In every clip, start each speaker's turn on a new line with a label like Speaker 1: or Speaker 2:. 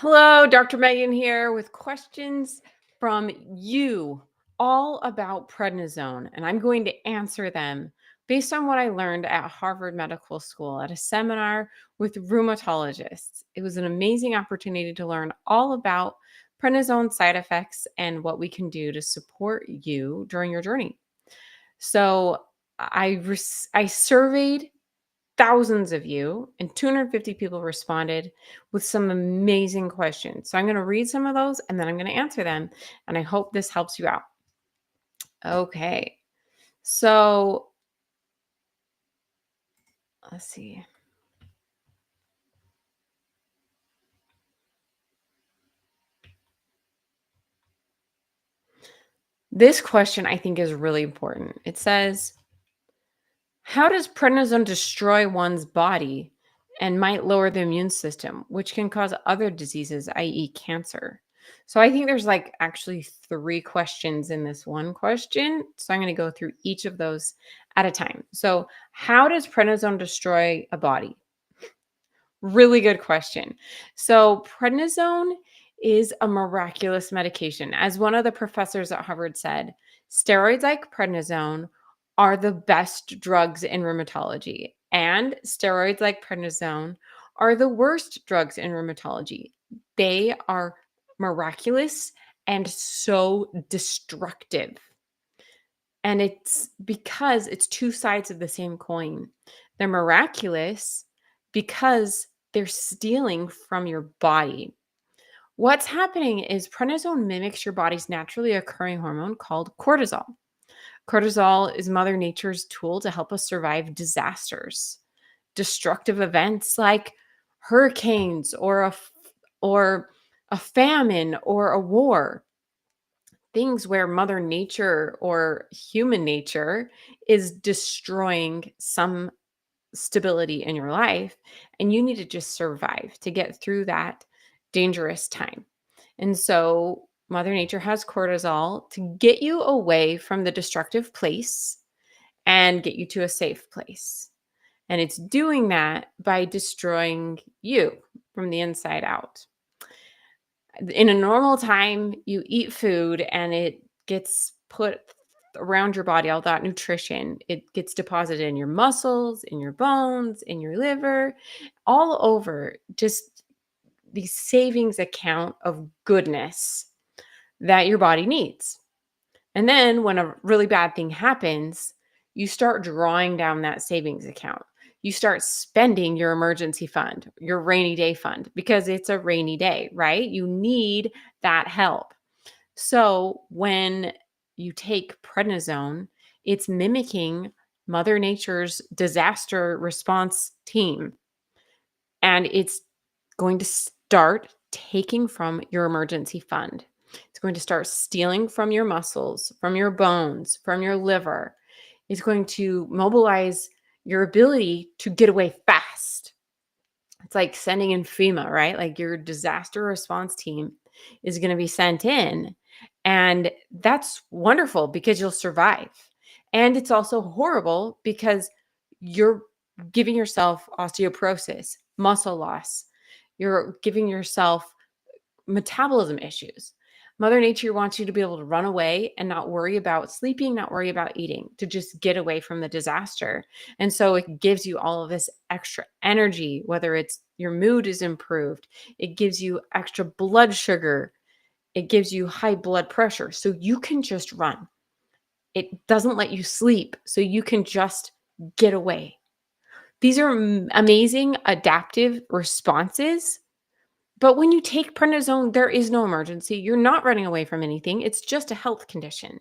Speaker 1: Hello, Dr. Megan here with questions from you all about prednisone, and I'm going to answer them based on what I learned at Harvard Medical School at a seminar with rheumatologists. It was an amazing opportunity to learn all about prednisone side effects and what we can do to support you during your journey. So I surveyed thousands of you, and 250 people responded with some amazing questions. So I'm going to read some of those and then I'm going to answer them. And I hope this helps you out. Okay. So let's see. This question I think is really important. It says, how does prednisone destroy one's body and might lower the immune system, which can cause other diseases, i.e., cancer? So I think there's actually three questions in this one question. So I'm going to go through each of those at a time. So, how does prednisone destroy a body? Really good question. So, prednisone is a miraculous medication. As one of the professors at Harvard said, steroids like prednisone are the best drugs in rheumatology, and steroids like prednisone are the worst drugs in rheumatology. They are miraculous and so destructive. And it's because it's two sides of the same coin. They're miraculous because they're stealing from your body. What's happening is prednisone mimics your body's naturally occurring hormone called cortisol. Cortisol is Mother Nature's tool to help us survive disasters, destructive events like hurricanes or a famine or a war. Things where Mother Nature or human nature is destroying some stability in your life, and you need to just survive to get through that dangerous time. And so Mother Nature has cortisol to get you away from the destructive place and get you to a safe place. And it's doing that by destroying you from the inside out. In a normal time, you eat food and it gets put around your body, all that nutrition. It gets deposited in your muscles, in your bones, in your liver, all over, just the savings account of goodness that your body needs. And then when a really bad thing happens, you start drawing down that savings account. You start spending your emergency fund, your rainy day fund, because it's a rainy day, right? You need that help. So when you take prednisone, it's mimicking Mother Nature's disaster response team. And it's going to start taking from your emergency fund. It's going to start stealing from your muscles, from your bones, from your liver. It's going to mobilize your ability to get away fast. It's like sending in FEMA, right? Like your disaster response team is going to be sent in. And that's wonderful because you'll survive. And it's also horrible because you're giving yourself osteoporosis, muscle loss. You're giving yourself metabolism issues. Mother Nature wants you to be able to run away and not worry about sleeping, not worry about eating, to just get away from the disaster. And so it gives you all of this extra energy, whether it's your mood is improved, it gives you extra blood sugar, it gives you high blood pressure. So you can just run. It doesn't let you sleep. So you can just get away. These are amazing adaptive responses. But when you take prednisone, there is no emergency. You're not running away from anything. It's just a health condition.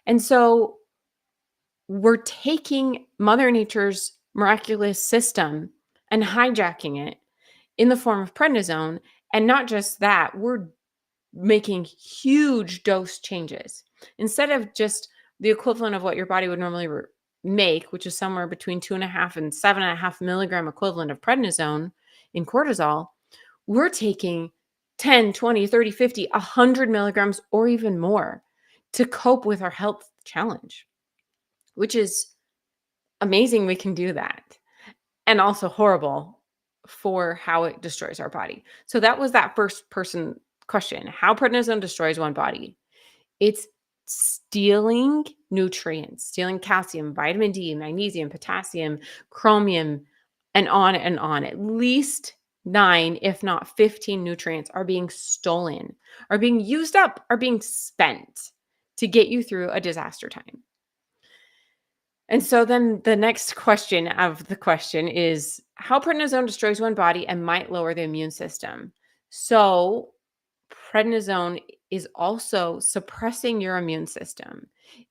Speaker 1: And so we're taking Mother Nature's miraculous system and hijacking it in the form of prednisone. And not just that, we're making huge dose changes. Instead of just the equivalent of what your body would normally make, which is somewhere between 2.5 and 7.5 milligram equivalent of prednisone in cortisol, we're taking 10, 20, 30, 50, 100 milligrams or even more to cope with our health challenge, which is amazing we can do that. And also horrible for how it destroys our body. So that was that first person question, how prednisone destroys one body. It's stealing nutrients, stealing calcium, vitamin D, magnesium, potassium, chromium, and on and on. At least 9, if not 15 nutrients are being stolen, are being used up, are being spent to get you through a disaster time. And so then the next question of the question is how prednisone destroys one body and might lower the immune system. So prednisone is also suppressing your immune system.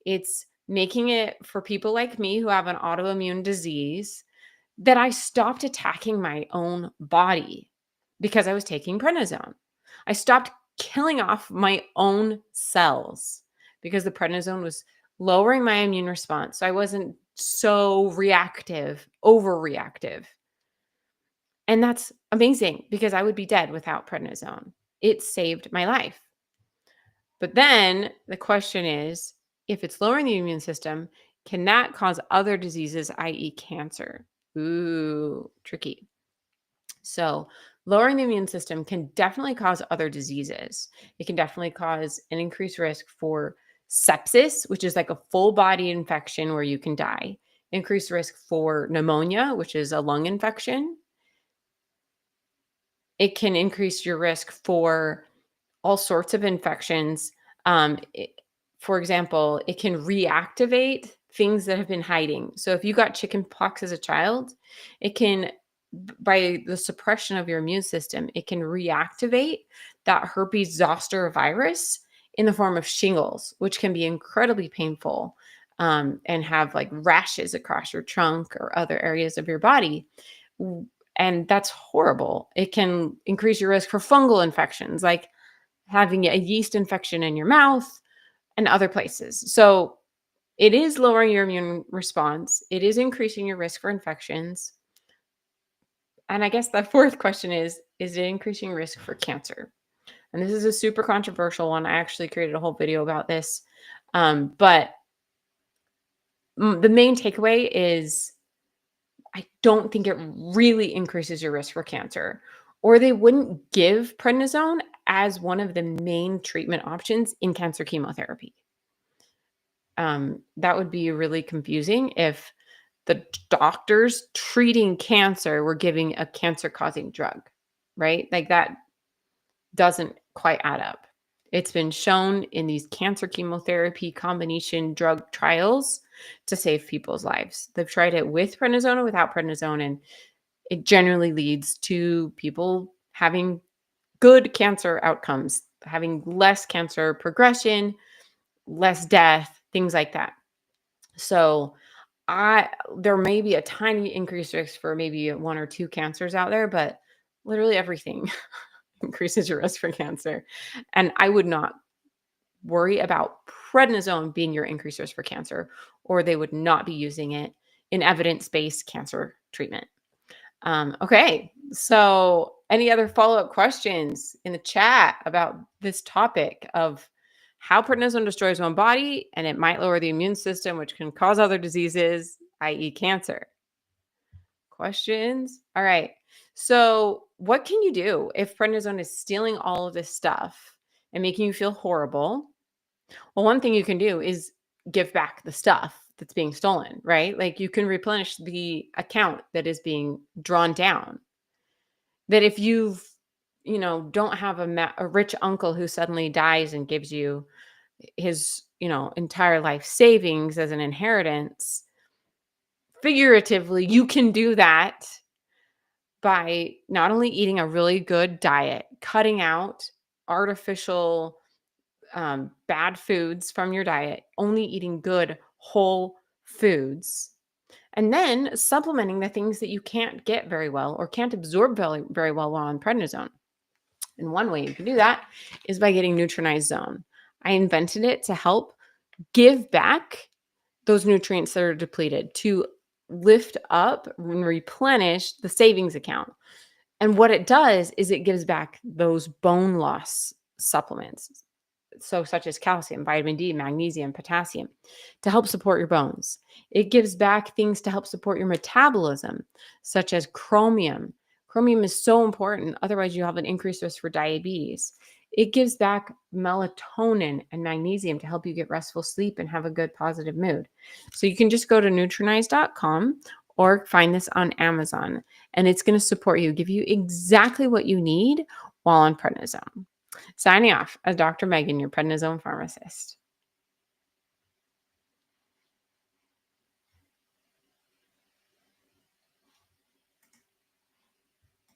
Speaker 1: It's making it for people like me who have an autoimmune disease that I stopped attacking my own body because I was taking prednisone. I stopped killing off my own cells because the prednisone was lowering my immune response. So I wasn't so reactive, overreactive. And that's amazing because I would be dead without prednisone. It saved my life. But then the question is, if it's lowering the immune system, can that cause other diseases, i.e., cancer? Ooh, tricky. So, lowering the immune system can definitely cause other diseases. It can definitely cause an increased risk for sepsis, which is like a full body infection where you can die, increased risk for pneumonia, which is a lung infection. It can increase your risk for all sorts of infections. For example, it can reactivate things that have been hiding. So if you got chicken pox as a child, it can, by the suppression of your immune system, it can reactivate that herpes zoster virus in the form of shingles, which can be incredibly painful and have like rashes across your trunk or other areas of your body. And that's horrible. It can increase your risk for fungal infections, like having a yeast infection in your mouth and other places. So it is lowering your immune response. It is increasing your risk for infections. And I guess the fourth question is it increasing risk for cancer? And this is a super controversial one. I actually created a whole video about this. But the main takeaway is I don't think it really increases your risk for cancer, or they wouldn't give prednisone as one of the main treatment options in cancer chemotherapy. That would be really confusing if the doctors treating cancer were giving a cancer causing drug, right? Like that doesn't quite add up. It's been shown in these cancer chemotherapy combination drug trials to save people's lives. They've tried it with prednisone or without prednisone, and it generally leads to people having good cancer outcomes, having less cancer progression, less death, things like that. So there may be a tiny increased risk for maybe 1 or 2 cancers out there, but literally everything increases your risk for cancer. And I would not worry about prednisone being your increased risk for cancer, or they would not be using it in evidence-based cancer treatment. Okay, so any other follow-up questions in the chat about this topic of how prednisone destroys one body and it might lower the immune system, which can cause other diseases, i.e. cancer? Questions? All right. So what can you do if prednisone is stealing all of this stuff and making you feel horrible? Well, one thing you can do is give back the stuff that's being stolen, right? Like you can replenish the account that is being drawn down. That if don't have a rich uncle who suddenly dies and gives you his, entire life savings as an inheritance, figuratively, you can do that by not only eating a really good diet, cutting out artificial bad foods from your diet, only eating good whole foods, and then supplementing the things that you can't get very well or can't absorb very, very well while on prednisone. And one way you can do that is by getting Neutronized Zone. I invented it to help give back those nutrients that are depleted, to lift up and replenish the savings account. And what it does is it gives back those bone loss supplements, so such as calcium, vitamin D, magnesium, potassium, to help support your bones. It gives back things to help support your metabolism, such as chromium. Chromium is so important. Otherwise, you have an increased risk for diabetes. It gives back melatonin and magnesium to help you get restful sleep and have a good positive mood. So you can just go to nutrinize.com or find this on Amazon, and it's going to support you, give you exactly what you need while on prednisone. Signing off as Dr. Megan, your prednisone pharmacist.